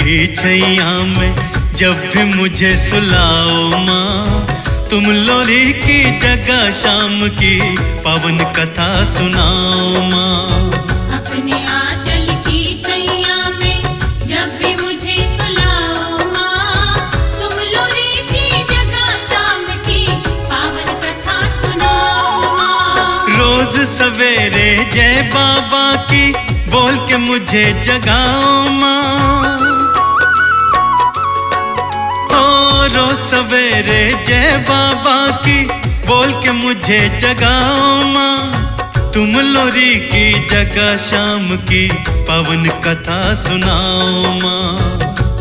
की छैया में जब भी मुझे सुलाओ माँ, तुम लोरी की जगह शाम की पवन कथा सुनाओ माँ। अपने आंचल की छैया में जब भी मुझे सुलाओ माँ, तुम लोरी की जगह शाम की पावन कथा सुनाओ माँ। रोज सवेरे जय बाबा की बोल के मुझे जगाओ माँ। ओ रोज सवेरे जय बाबा की बोल के मुझे जगाओ माँ। तुम लोरी की जगह शाम की पवन कथा सुनाओ माँ।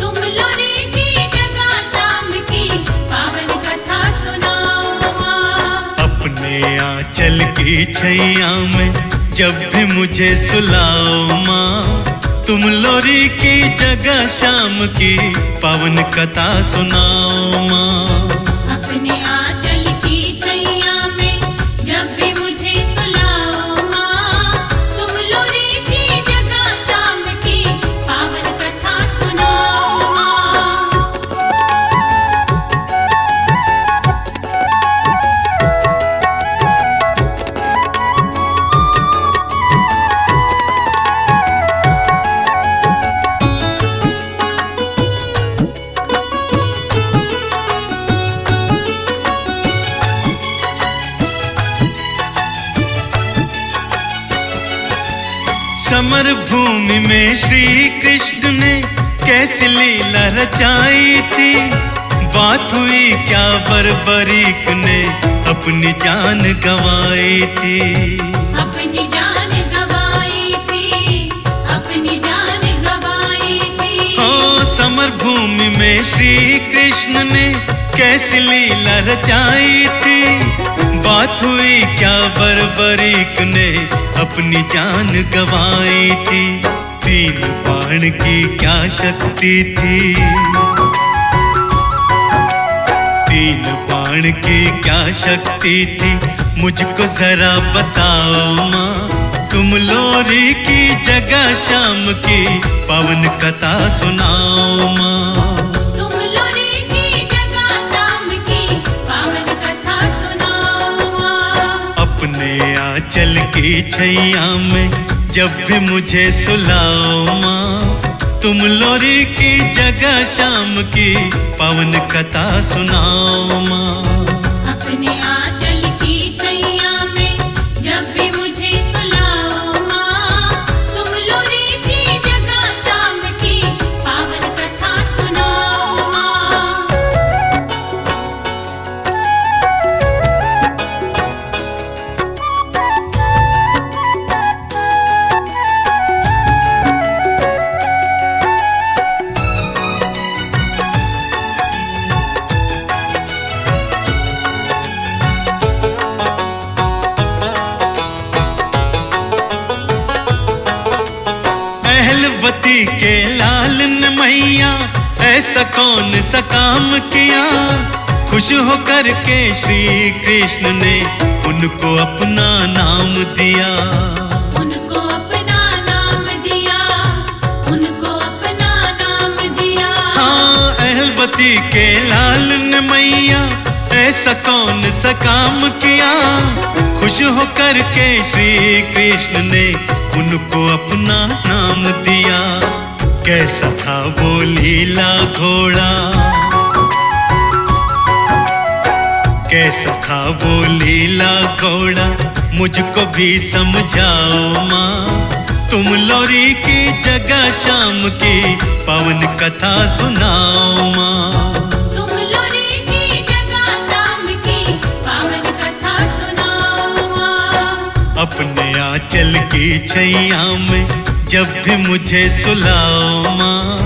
तुम लोरी की जगह शाम की पावन कथा सुनाओ माँ। अपने आंचल की छैया में जब भी मुझे सुलाओ माँ, तुम लोरी की जगह शाम की पवन कथा सुनाओ माँ। अपने आंचल की छैया में जब भी मुझे सुलाओ माँ, तुम लोरी की जगह शाम की पावन कथा सुनाओ माँ। समर भूमि में श्री कृष्ण ने कैसी लीला रचाई थी। बात हुई क्या बर्बरीक ने अपनी जान गंवाई थी। अपनी जान गंवाई थी, अपनी जान गंवाई थी। ओ समर भूमि में श्री कृष्ण ने कैसी लीला रचाई थी। बात हुई क्या बर्बरीक ने अपनी जान गंवाई थी। तीन बाण की क्या शक्ति थी, तीन बाण की क्या शक्ति थी, मुझको जरा बताओ माँ। तुम लोरी की जगह शाम की पवन कथा सुनाओ माँ। तुम लोरी की जगह शाम की पावन कथा सुनाओ माँ। अपने आंचल की छैया में जब भी मुझे सुलाओ माँ, तुम लोरी की जगह शाम की पवन कथा सुनाओ माँ। अपने आंचल की छैया में जब भी मुझे सुलाओ माँ, तुम लोरी की जगह शाम की पावन कथा सुनाओ माँ। अहलवती के लाल ने मैया ऐसा कौन सा काम किया। खुश होकर के श्री कृष्ण ने उनको अपना नाम दिया। उनको अपना नाम दिया, उनको अपना नाम दिया। हाँ अहलवती के लाल ने मैया ऐसा कौन सा काम किया। खुश होकर के श्री कृष्ण ने उनको अपना नाम दिया। कैसा था वो लीला घोड़ा, कैसा था वो लीला घोड़ा, मुझको भी समझाओ माँ। तुम लोरी की जगह शाम की पवन कथा सुनाओ माँ। तुम लोरी की जगह शाम की पावन कथा सुनाओ माँ। अपने आंचल की छैया में जब भी मुझे सुलाओ माँ,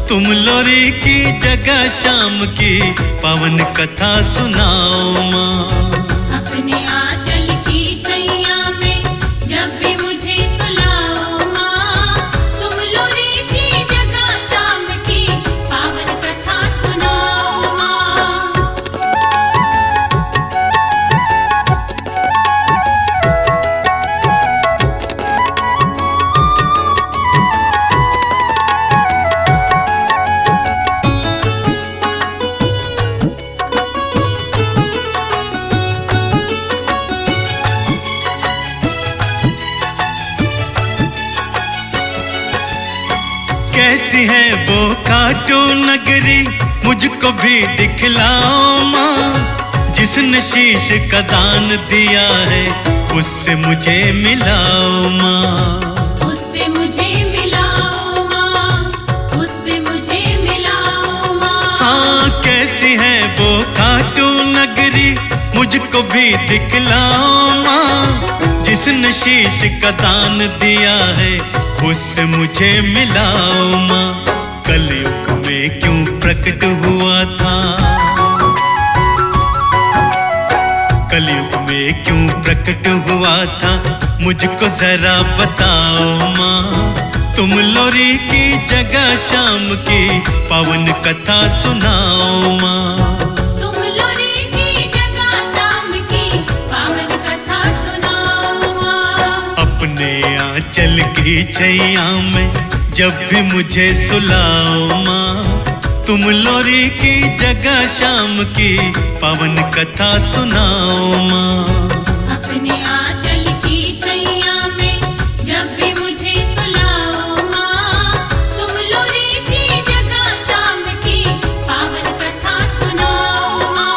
तुम लोरी की जगह शाम की पवन कथा सुनाओ माँ। अपने आंचल की छैया में जब भी मुझे सुलाओ माँ, तुम लोरी की जगह शाम की पावन कथा सुनाओ माँ। कैसी है वो काटो नगरी, मुझको भी दिखलाओ माँ। जिसने शीश का दान दिया है, उससे मुझे मिलाओ माँ। उससे मुझे मिलाओ माँ, उससे मुझे मिलाओ माँ। हाँ, कैसी है वो काटो नगरी, मुझको भी दिखलाओ माँ। जिसने शीश का दान दिया है, उससे मुझे मिलाओ माँ। कलयुग में क्यों प्रकट हुआ था, कलयुग में क्यों प्रकट हुआ था, मुझको जरा बताओ माँ। तुम लोरी की जगह शाम की पावन कथा सुनाओ माँ। तुम लोरी की जगह शाम की पावन कथा सुनाओ माँ। अपने आंचल की छैया में जब भी मुझे सुलाओ माँ। तुम लोरी की जगह शाम की पावन कथा सुनाओ माँ। अपने आंचल की छैया में जब भी मुझे सुलाओ माँ। तुम लोरी की जगह शाम की पावन कथा सुनाओ माँ।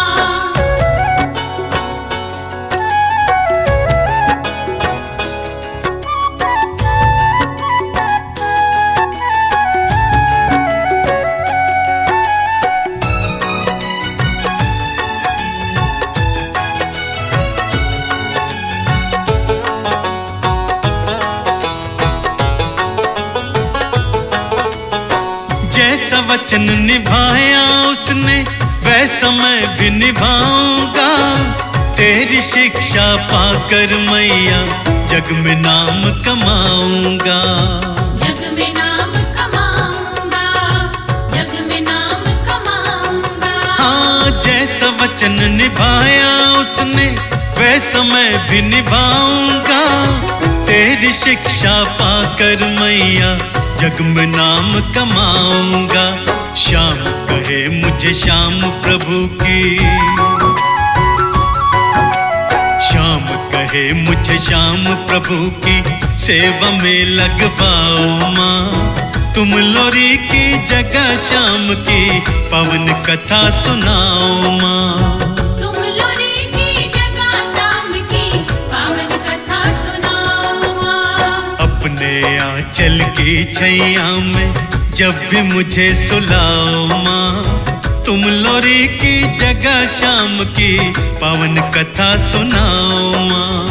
जैसा वचन निभाया उसने, वैसा मैं भी निभाऊंगा। तेरी शिक्षा पाकर मैया जग में नाम कमाऊंगा। जग में नाम कमाऊंगा, जग में नाम कमाऊंगा। हाँ, जैसा वचन निभाया उसने, वैसा मैं भी निभाऊंगा। तेरी शिक्षा पाकर मैया जग में नाम कमाऊंगा। श्याम कहे मुझे श्याम प्रभु की, श्याम कहे मुझे श्याम प्रभु की सेवा में लगवाओ माँ। तुम लोरी की जगह शाम की पावन कथा सुनाओ माँ। तुम लोरी की जगह शाम की पावन कथा सुनाओ माँ। अपने आंचल की छैया में जब भी मुझे सुलाओ माँ। तुम लोरी की जगह शाम की पावन कथा सुनाओ माँ।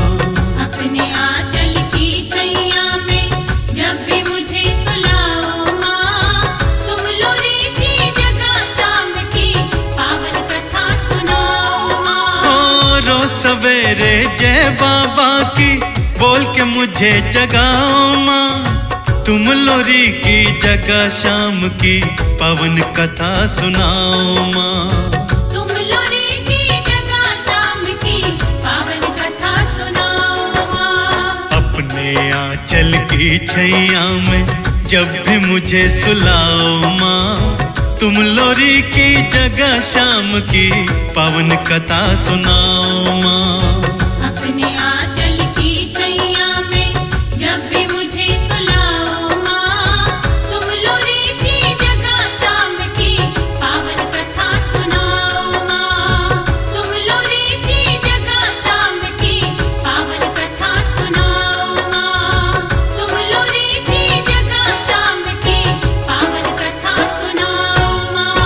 अपने आंचल की छैया में जब भी मुझे सुलाओ माँ। तुम लोरी की जगह शाम की पावन कथा सुनाओ माँ। हो रोज सवेरे जय बाबा की बोल के मुझे जगाओ माँ। तुम लोरी की जगह शाम की पावन कथा सुनाओ माँ। तुम लोरी की जगह शाम की पावन कथा सुनाओ माँ। अपने आंचल की छैया में जब भी मुझे सुलाओ माँ। तुम लोरी की जगह शाम की पावन कथा सुनाओ माँ। अपने आंचल की छैया में जब भी मुझे सुलाओ माँ। तुम लोरी की जगह शाम की पावन कथा सुनाओ माँ। तुम लोरी की जगह शाम की पावन कथा सुनाओ माँ। तुम लोरी की जगह शाम की पावन कथा सुनाओ माँ।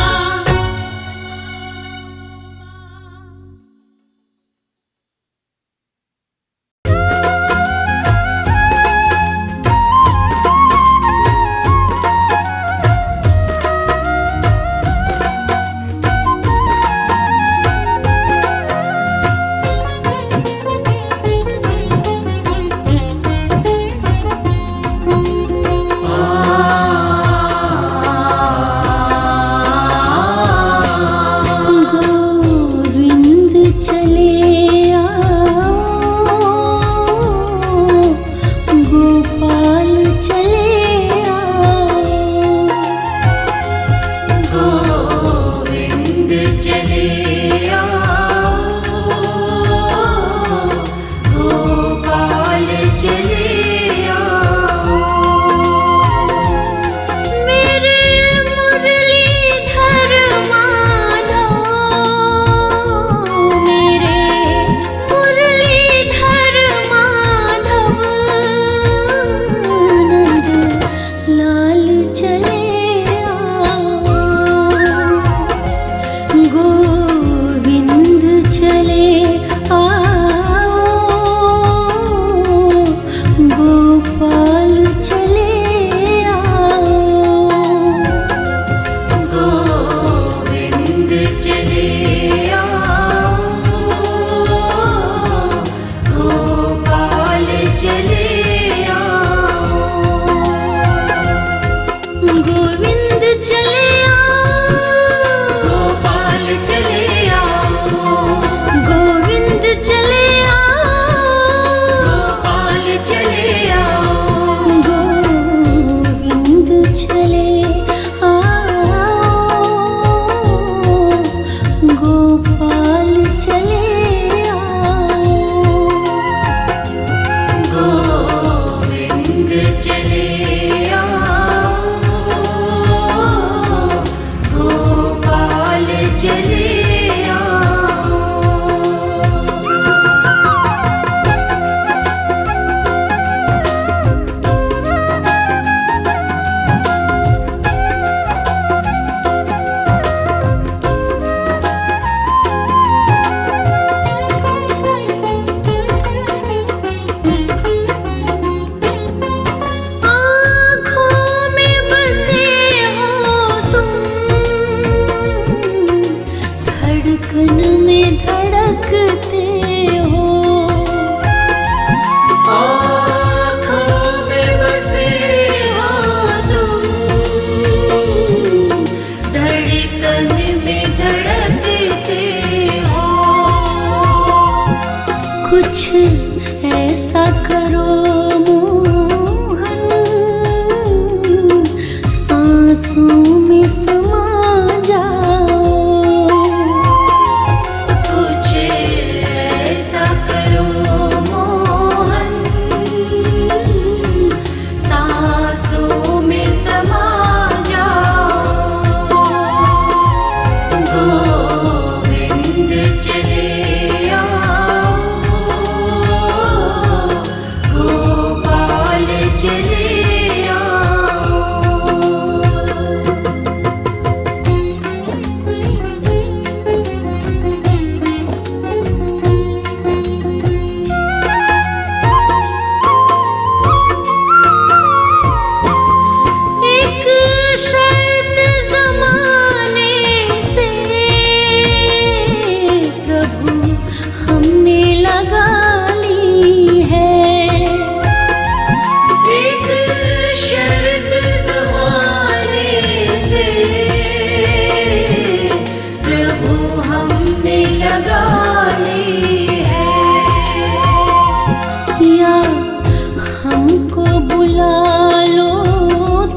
बुला लो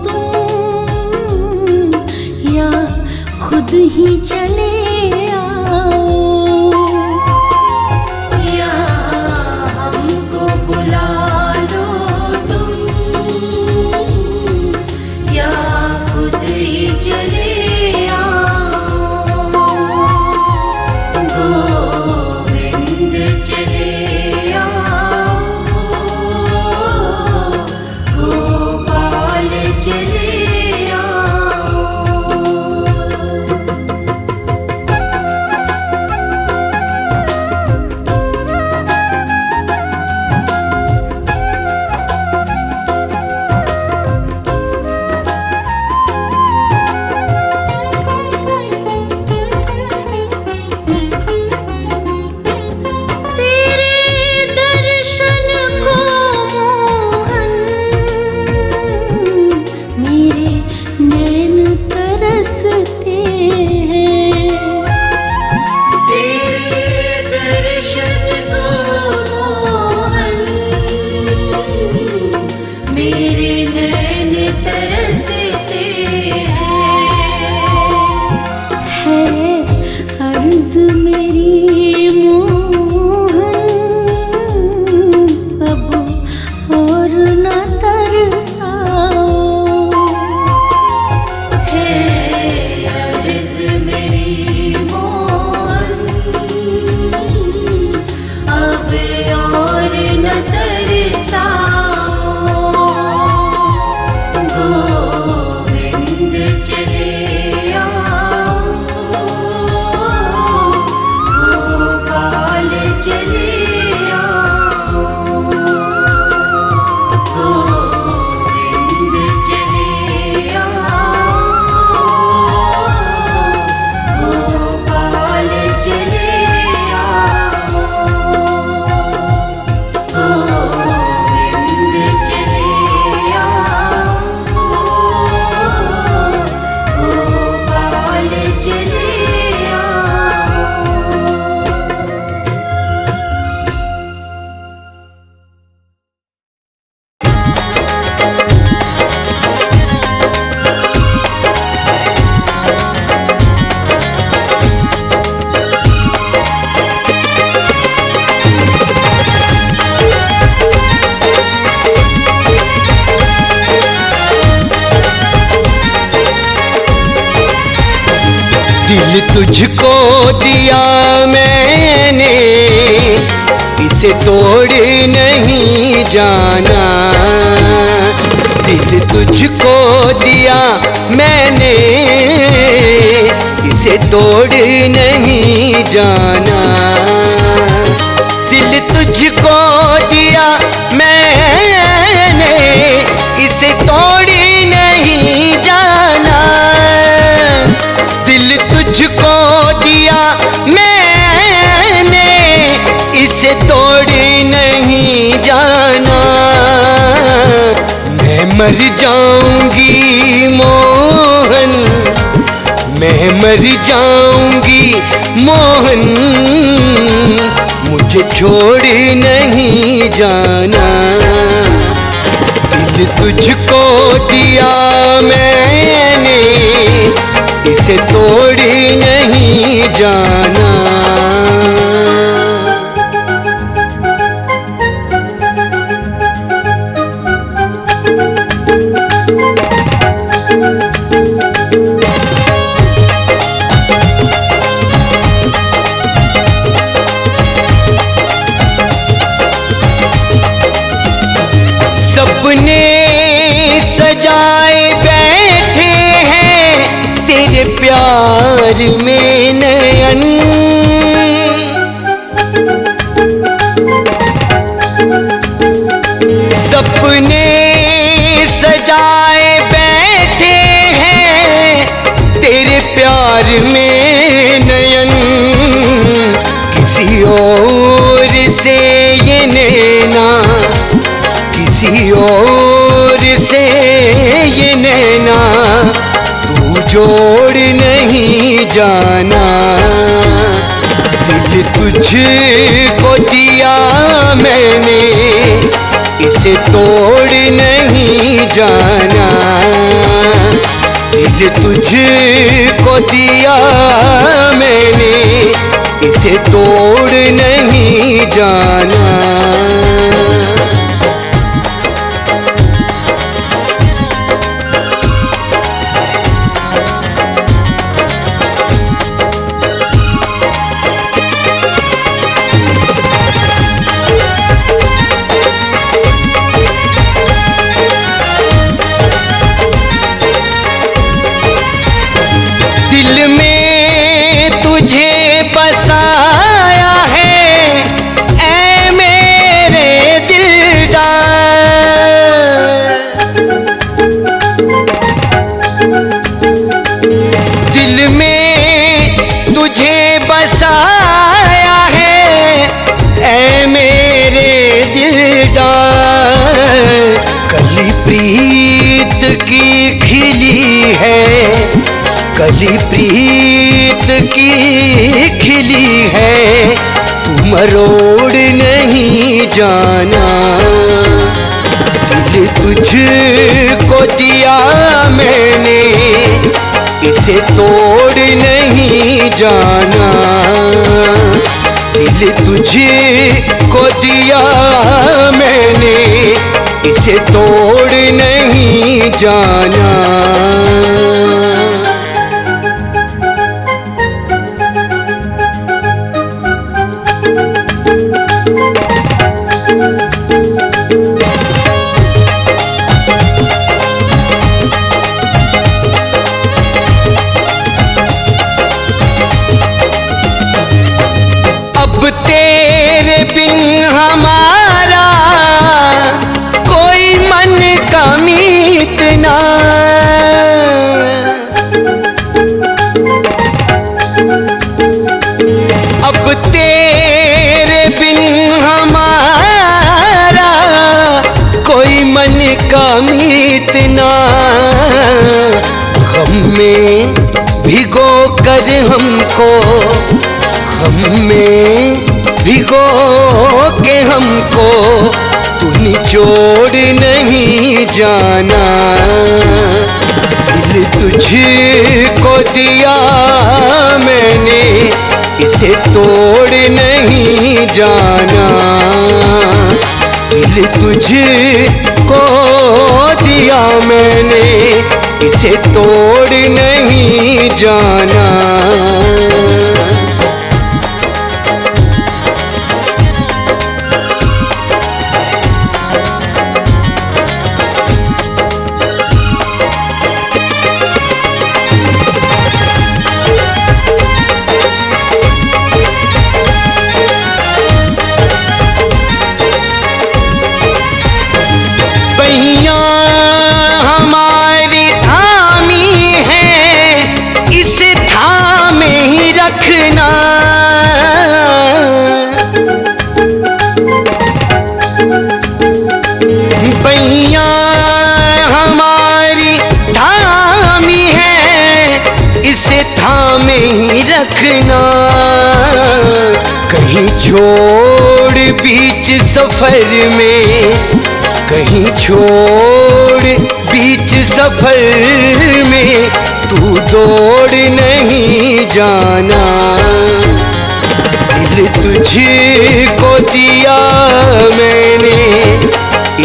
तुम, या खुद ही चले आओ। या हमको बुला लो तुम, या खुद ही चले आओ। गोविंद चले आओ, गोपाल चले आओ। तेरे दर्शन को मोहन, मेरे नैन तरसते हैं। तेरे दर्शन को मोहन, मेरे नैन तरसते हैं। है अर्ज मेरी मोहन, अब और न तरसाओ। है अर्ज मेरी मोहन, अब और न तरसाओ। गोविंद चले आओ, गोपाल चले आओ। गोविंद चले आओ, गोपाल चले आओ। गोविंद चले आओ, गोपाल चले दिल तुझको दिया मैंने, इसे तोड़ नहीं जाना। दिल तुझको दिया मैंने, इसे तोड़ नहीं जाना। दिल तुझको दिया मैंने, इसे तोड़ नहीं जाना। दिल तुझको दिया मैंने, इसे तोड़ नहीं जाना। मैं मर जाऊंगी मोहन, मैं मर जाऊंगी मोहन, मुझे छोड़ नहीं जाना। दिल तुझको दिया मैंने, इसे तोड़ नहीं जाना। सपने सजाए बैठे हैं तेरे प्यार में नयन। सपने सजाए बैठे हैं तेरे प्यार में नयन। किसी और से ये नैना, किसी और से ये नैना, तू जोड़ नहीं जाना। दिल तुझको दिया मैंने, इसे तोड़ नहीं जाना। दिल तुझको दिया मैंने, इसे तोड़ नहीं जाना। दिल में तुझे बसाया है ऐ मेरे दिलदार। दिल में तुझे बसाया है ऐ मेरे दिलदार। कली प्रीत की खिली है, कली प्रीत की खिली है, तू मरोड़ नहीं जाना। दिल तुझको दिया मैंने, इसे तोड़ नहीं जाना। दिल तुझको दिया मैंने, इसे तोड़ नहीं जाना। अब तेरे बिन हमारा कोई मन का मीत ना। अब तेरे बिन हमारा कोई मन का मीत ना। गम में भिगो कर हमको, गम में भिगो के हमको, तू निचोड़ नहीं जाना। दिल तुझको दिया मैंने, इसे तोड़ नहीं जाना। दिल तुझको दिया मैंने, इसे तोड़ नहीं जाना। बहिया हमारी थामी है, इस थामे ही रखना। बहिया हमारी थामी है, इस थामे ही रखना। कहीं छोड़ बीच सफर में, कहीं छोड़ बीच सफर में, तू दौड़ नहीं जाना। दिल तुझको दिया मैंने,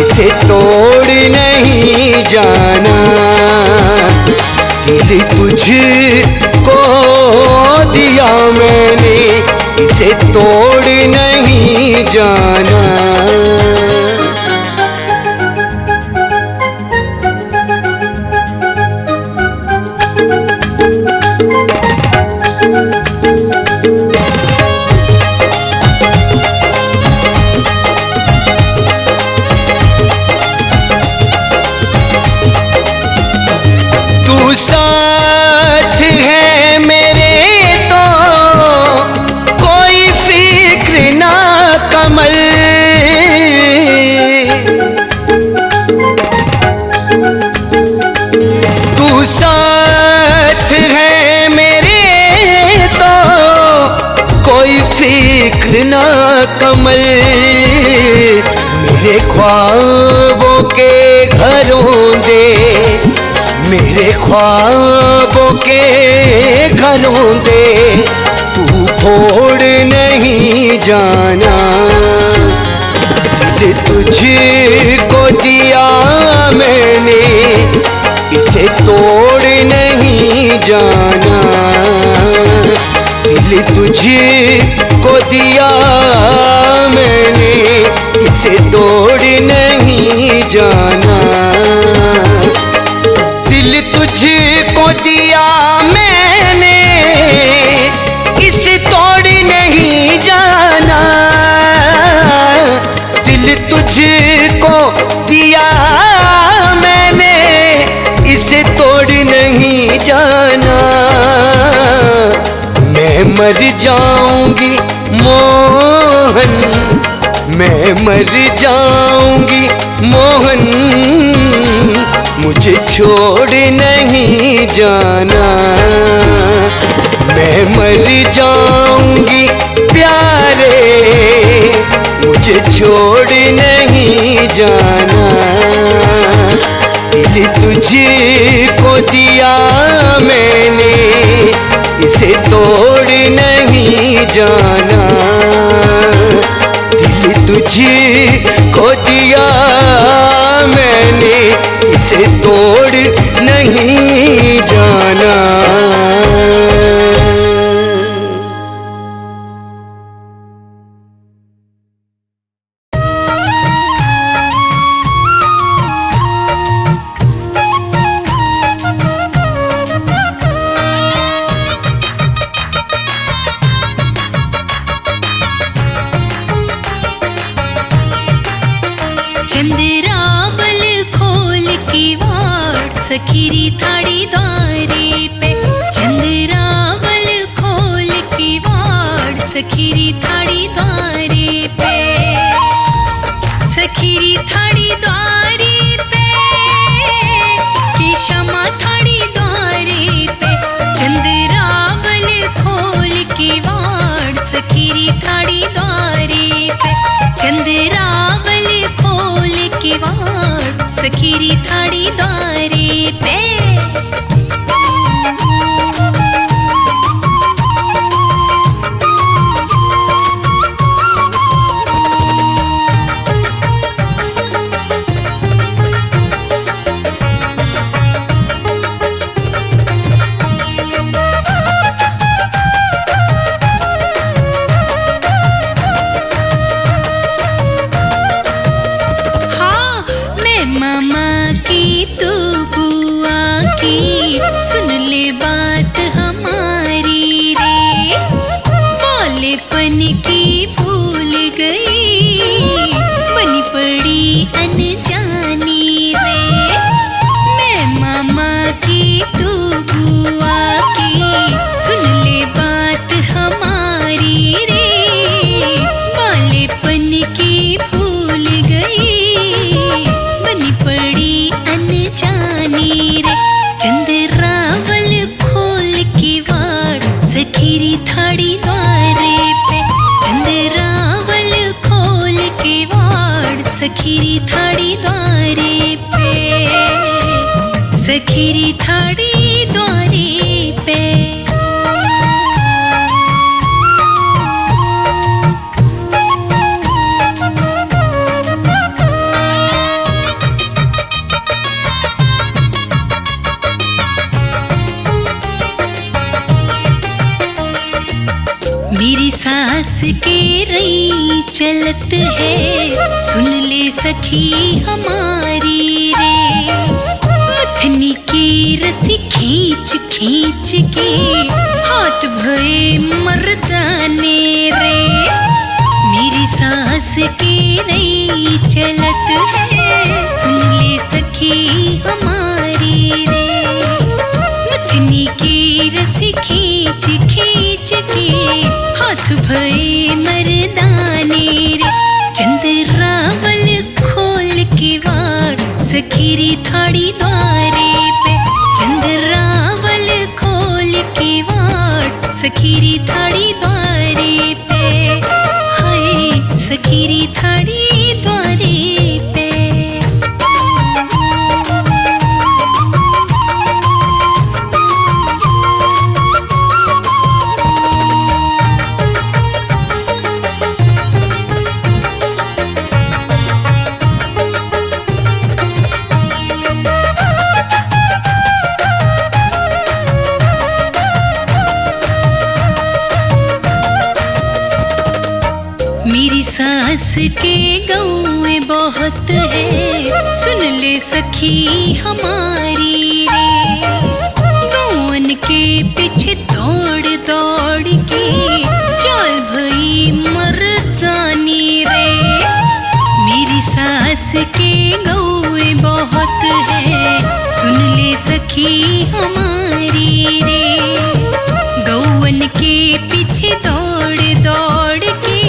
इसे तोड़ नहीं जाना। दिल तुझको दिया मैंने, इसे तोड़ नहीं जाना। तू साथ है मेरे तो कोई फिक्र ना कमल। मेरे ख्वाबों के घरों दे तू फोड़ नहीं जाना। दिल तुझको दिया मैंने, इसे तोड़ नहीं जाना। दिल तुझको दिया मैंने, इसे तोड़ नहीं जाना। दिल तुझको दिया मैंने, इसे तोड़ नहीं जाना। दिल तुझको दिया मैंने, इसे तोड़ नहीं जाना। मैं मर जाऊंगी मोहन, मैं मर जाऊंगी मोहन, मुझे छोड़ नहीं जाना। मैं मर जाऊंगी प्यारे, मुझे छोड़ नहीं जाना। दिल तुझको दिया मैंने, इसे तोड़ नहीं जाना। दिल तुझको दिया मैंने, इसे तोड़ नहीं जाना। चंद्रावल खोल के वाड़ सखीरी थाड़ी द्वारे पे। चंद्रावल खोल के वाड़ सखीरी थाड़ी द्वारे पे। सखीरी थाड़ी द्वारे पे कि क्षमा थाड़ी द्वारे पे। चंद्रावल खोल के वाड़ सखीरी थाड़ी द्वारे पे। चंद्रावल खोल के वाड़ सखीरी थाड़ी द्वारे पे। सुन ले बात हमारी रे। बालेपन की भूल गई, बनी पड़ी अनजानी रे। मैं मामा की तू बुआ की, सुन ले बात हमारी रे। बालेपन की भूल गई, बनी पड़ी अनजानी रे। चंद्रावल खोल के वाड़ सखीरी थाड़ी द्वारे पे। चंद्रावल खोल के वाड़ सखीरी थाड़ी द्वारे पे। सखीरी थाड़ी द्वारे पे। मेरी सास के रई चलत है, सुन ले सखी हमारी रे। मथनी की रस्सी खींच खींच के हाथ भये मर्दाने रे। मेरी सास के रई चलत है, सुन ले सखी हमारी रे। मथनी की रस्सी खींच खींच के हाथ भये मर्दाने रे। चंद्रावल खोल के वाड़ सखीरी थाड़ी द्वारे पे। चंद्रावल खोल के वाड़ सखीरी थाड़ी द्वारे पे। हाय सखीरी थाड़ी द्वारे पे। के गौए बहुत है, सुन ले सखी हमारी रे। गौवन के पीछे दौड़ दौड़ के चाल भई मर्दानी रे। मेरी सास के गौए बहुत है, सुन ले सखी हमारी रे। गौवन के पीछे दौड़ दौड़ के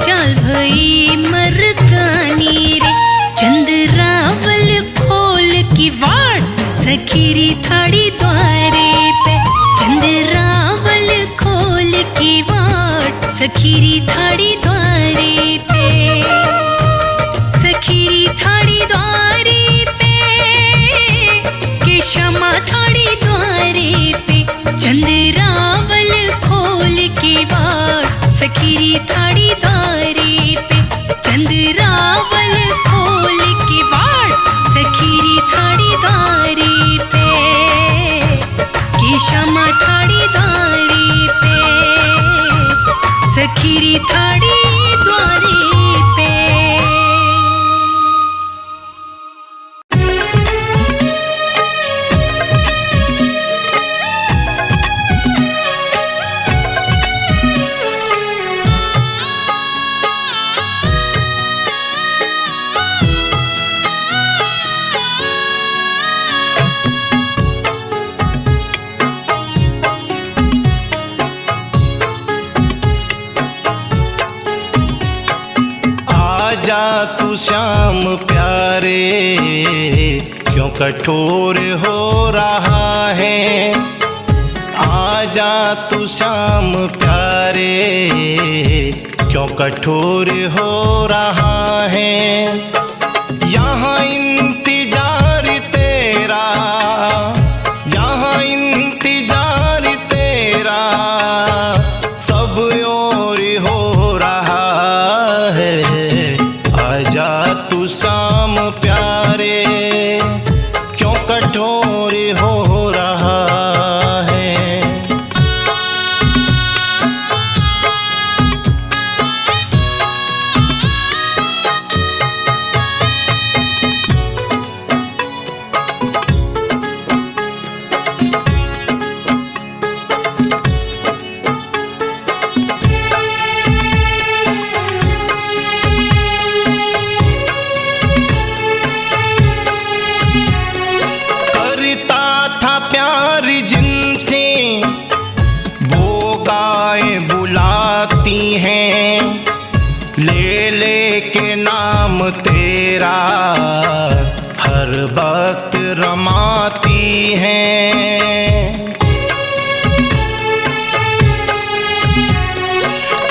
चाल भई मर्दानी रे। चंद्रावल खोल की वाड़ सखीरी थाड़ी द्वारे पे। चंद्रावल खोल की वाड़ सखीरी थाड़ी द्वारे पे। सखीरी थाड़ी द्वारे पे के क्षमा थाड़ी द्वारे पे। चंद्रावल खोल के वाड़ सखीरी थाड़ी द्वारे पे। चंद्रावल खोल के वाड़ सखीरी थाड़ी द्वारे पे के क्षमा थाड़ी द्वारे पे। सखीरी थाड़ी द्वारे पे। आजा तू श्याम प्यारे, क्यों कठोर हो रहा है। आजा तू श्याम प्यारे, क्यों कठोर हो रहा है। यहाँ इंतजार तेरा, यहाँ इंतजार तेरा सब ओर हो रहा है। आजा तू श्याम प्यारे, क्यों कठोर हो रहा है। तेरा हर वक्त रमाती हैं।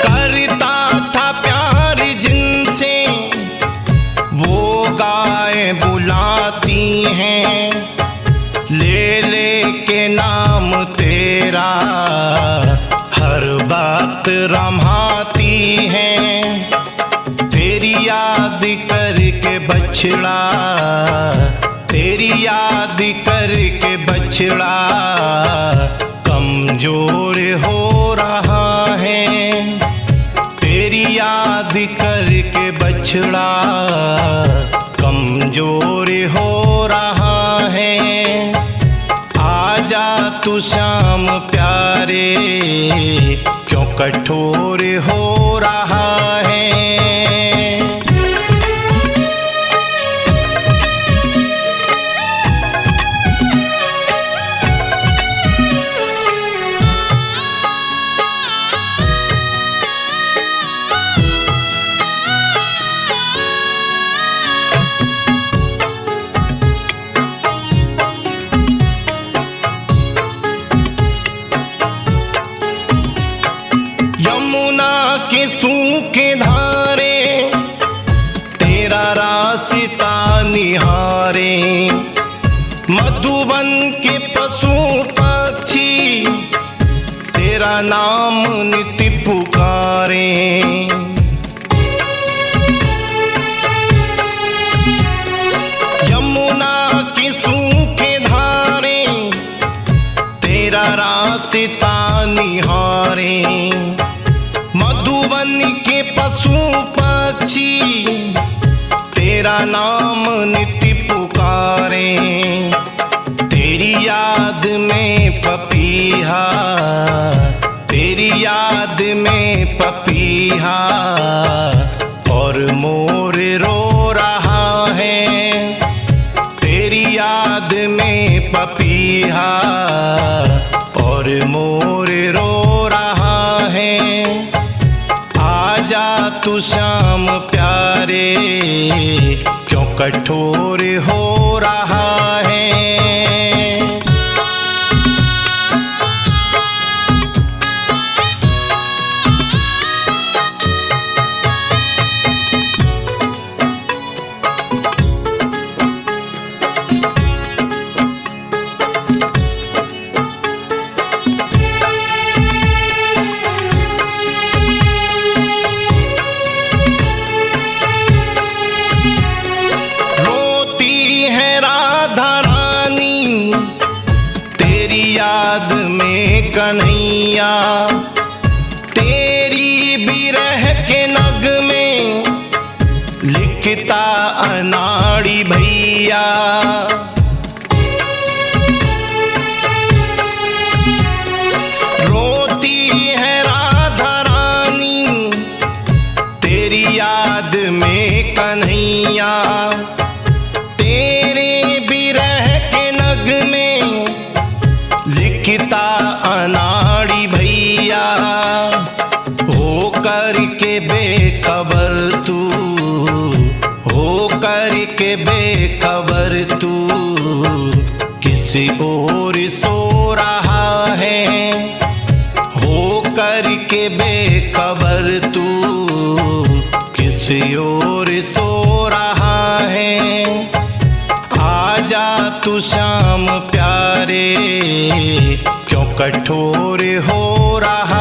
करता था प्यार जिनसे वो गाय बुलाती हैं। ले ले के नाम तेरा हर वक्त रमाती हैं। तेरी याद करके बछड़ा, तेरी याद करके बछड़ा कमजोर हो रहा है। तेरी याद करके बछड़ा कमजोर हो रहा है। आजा तू श्याम प्यारे, क्यों कठोर हो रहा है। के सूखे धारे तेरा रास्ता निहारे। मधुबन के पशु पक्षी तेरा नाम नित्य पुकारे। यमुना के सूखे धारे तेरा रास्ता निहारे। मधुबन के पशु पक्षी पपीहा, तेरी याद में पपीहा और मोर रो रहा है। तेरी याद में पपीहा और मोर रो रहा है। आजा तू श्याम प्यारे, क्यों कठोर हो रहा है। याद में कन्हैया, तेरी बिरह के नग में लिखता अनाड़ी भैया। रोती है राधा रानी तेरी याद में कन्हैया, तेरे बिरह के नग में लिखता अनाड़ी भैया। हो करके बेखबर तू, हो करके बेखबर तू किसी और सो रहा है। हो करके बेखबर तू किसी और सो रहा है। आजा तू श्याम प्यारे, क्यों कठोर हो रहा